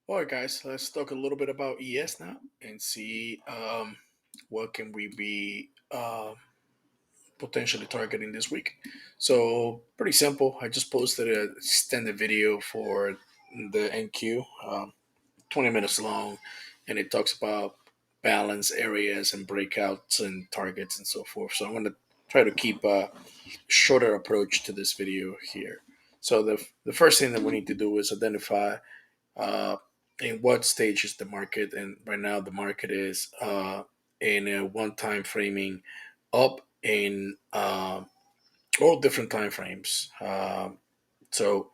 All right, guys, let's talk a little bit about ES now and see what can we be potentially targeting this week. So pretty simple. I just posted a extended video for the NQ, 20 minutes long, and it talks about balance areas and breakouts and targets and so forth. So I'm going to try to keep a shorter approach to this video here. So the first thing that we need to do is identify uh, in what stage is the market, and right now the market is in a one time framing up in all different time frames. So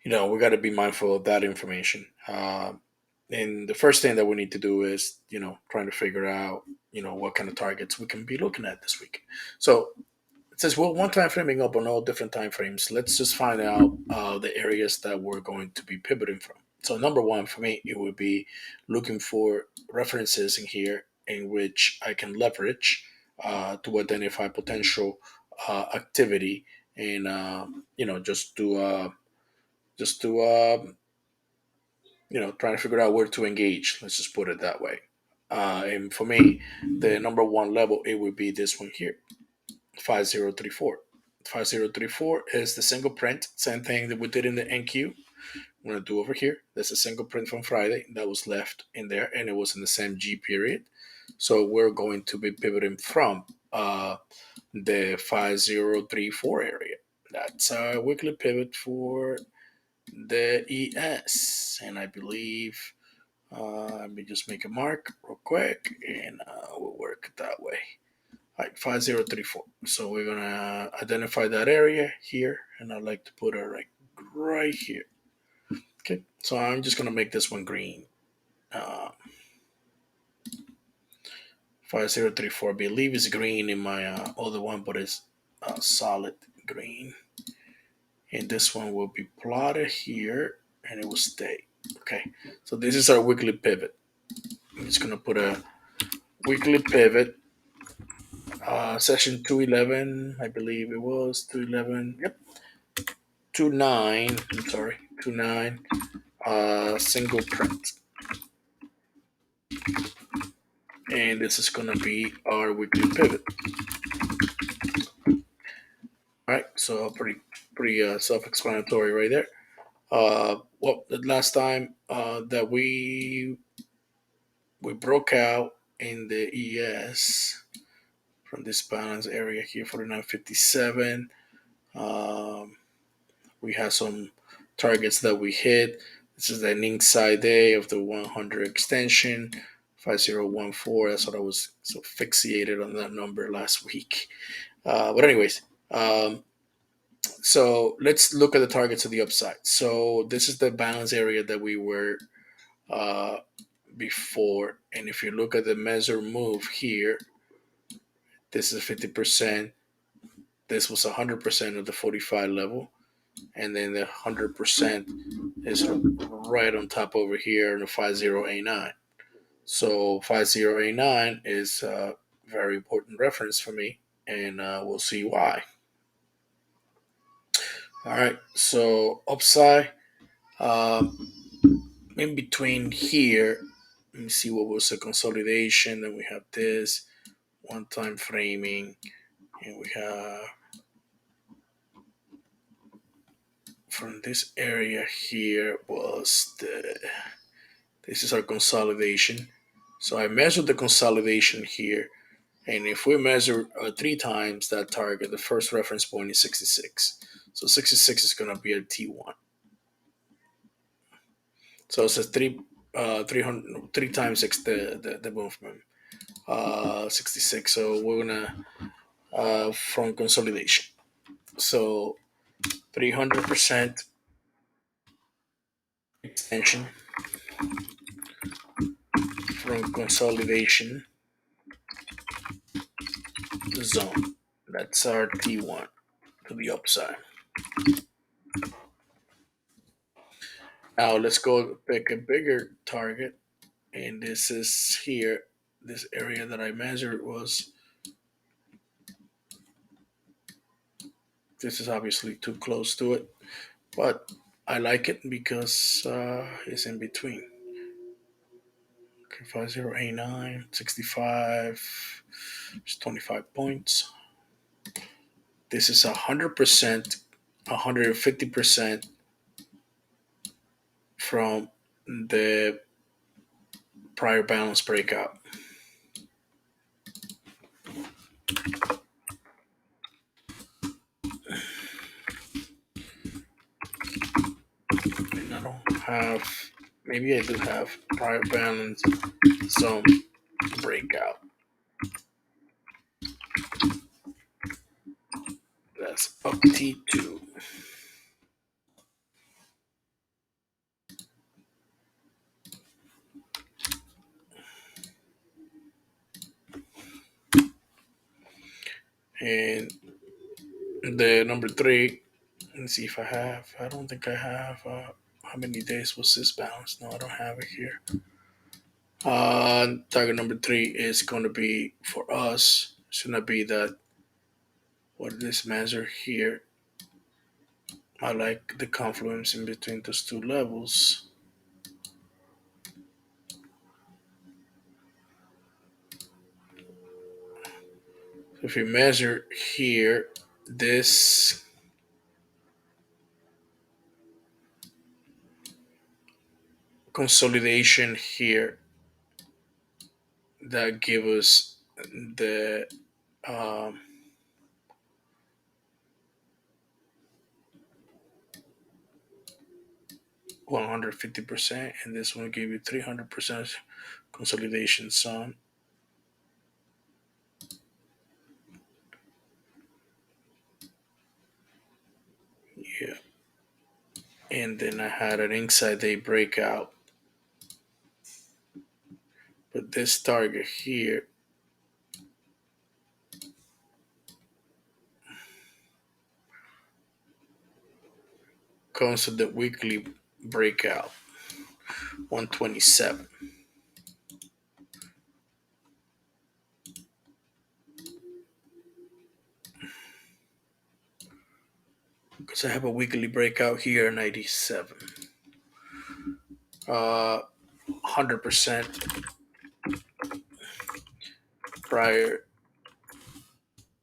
we got to be mindful of that information. And the first thing that we need to do is trying to figure out what kind of targets we can be looking at this week. So it says, well, one time framing up on all different time frames. Let's just find out the areas that we're going to be pivoting from. So number one for me, it would be looking for references in here in which I can leverage to identify potential activity and just to trying to figure out where to engage. Let's just put it that way. And for me, the number one level it would be this one here, 5034. 5034 is the single print, same thing that we did in the NQ. I'm going to do over here. There's a single print from Friday that was left in there, and it was in the same G period. So we're going to be pivoting from the 5034 area. That's our weekly pivot for the ES. And I believe, let me just make a mark real quick, and we'll work that way. All right, 5034. So we're gonna identify that area here, and I'd like to put it right here. Okay, so I'm just gonna make this one green. Uh, 5034, I believe is green in my other one, but it's solid green. And this one will be plotted here, and it will stay. Okay, so this is our weekly pivot. I'm just gonna put a weekly pivot. Session 211, I believe it was 211. Yep, 29. I'm sorry, 29. Single print, and this is gonna be our weekly pivot. All right, so pretty self-explanatory right there. Well, the last time that we broke out in the ES from this balance area here, 49.57. Um, we had some targets that we hit. This is the inside day of the 100 extension, 5014. That's what I was so fixated on that number last week. But anyways, so let's look at the targets of the upside. So this is the balance area that we were uh, before. And if you look at the measure move here, this is 50%. This was 100% of the 45 level. And then the 100% is right on top over here in the 5089. So 5089 is a very important reference for me, and we'll see why. All right, so upside in between here, let me see what was the consolidation. Then we have this one time framing, and we have from this area here was this is our consolidation. So I measured the consolidation here, and if we measure 3 times that target, the first reference point is 66. So 66 is going to be a T1. So it says 3 times the movement, 66. So we're gonna from consolidation. So 300% extension from consolidation zone. That's our T1 to the upside. Now let's go pick a bigger target, and this is here. This area that I measured was. This is obviously too close to it, but I like it because it's in between. Okay, 5089, 65, it's 25 points. This is 100%, 150% from the prior balance breakout. And I don't have, maybe I do have prior balance zone breakout. That's up T2. And the number three, let's see if I have, I don't think I have, how many days was this balance? No, I don't have it here. Target number three is going to be for us. It's going to be that what this measure here. I like the confluence in between those two levels. If you measure here, this consolidation here that give us the 150%, and this one will give you 300% consolidation zone. Yeah. And then I had an inside day breakout. But this target here comes to the weekly breakout, 127. Because I have a weekly breakout here, 97. 100% prior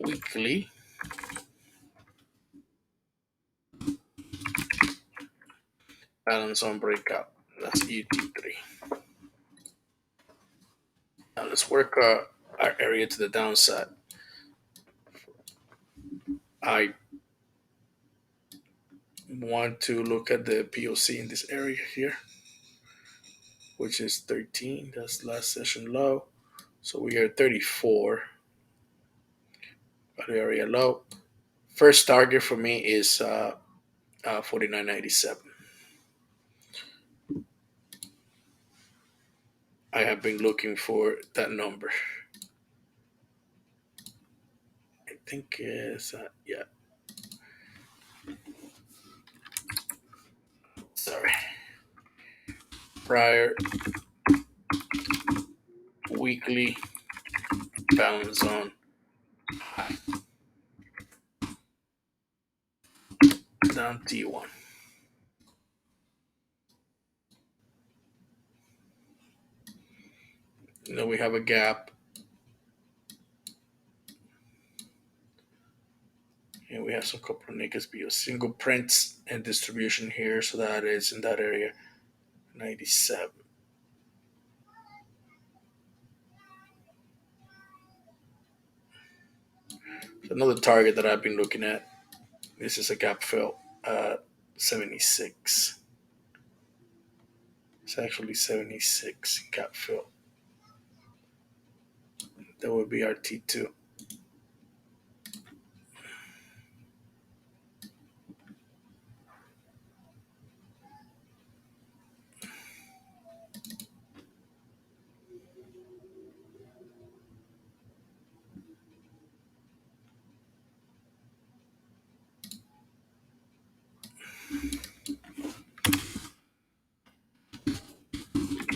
weekly. Balance on breakout. That's ET3. Now let's work our area to the downside. I want to look at the POC in this area here, which is 13. That's last session low. So we are 34. At area low. First target for me is 49.97. I have been looking for that number. I think it's, yeah. Sorry. Prior weekly balance on high. Down T1. We have a gap. And we have some couple of niggas be a single prints and distribution here. So that is in that area, 97. So another target that I've been looking at. This is a gap fill, 76. It's actually 76 gap fill. That would be our T2.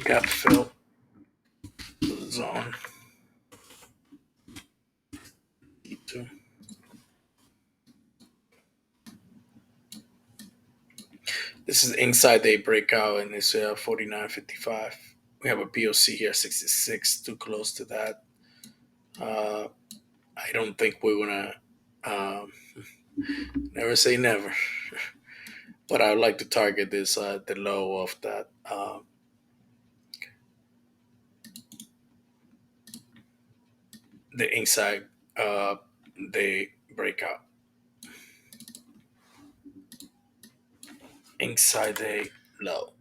Gap fill zone. T2. This is inside day breakout, and it's 49.55. We have a POC here 66, too close to that. Uh, I don't think we're gonna never say never, but I would like to target this the low of that the inside uh, day breakout. Inside day low.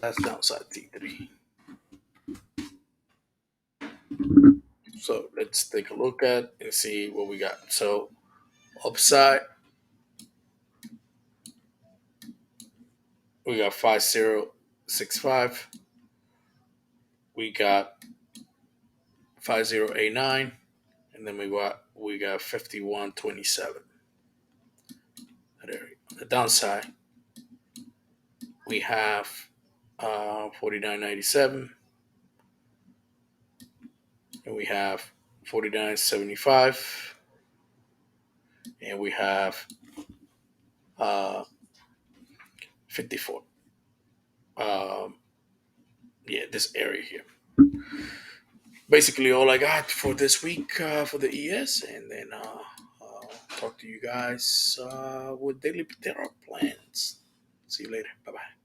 That's downside T3. So let's take a look at and see what we got. So upside, we got 5065. We got 5089, and then we got 5127. That area. On the downside, we have 4997, and we have 4975, and we have 54. Um, yeah, this area here. Basically, all I got for this week for the ES, and then talk to you guys with daily potato plans. See you later. Bye bye.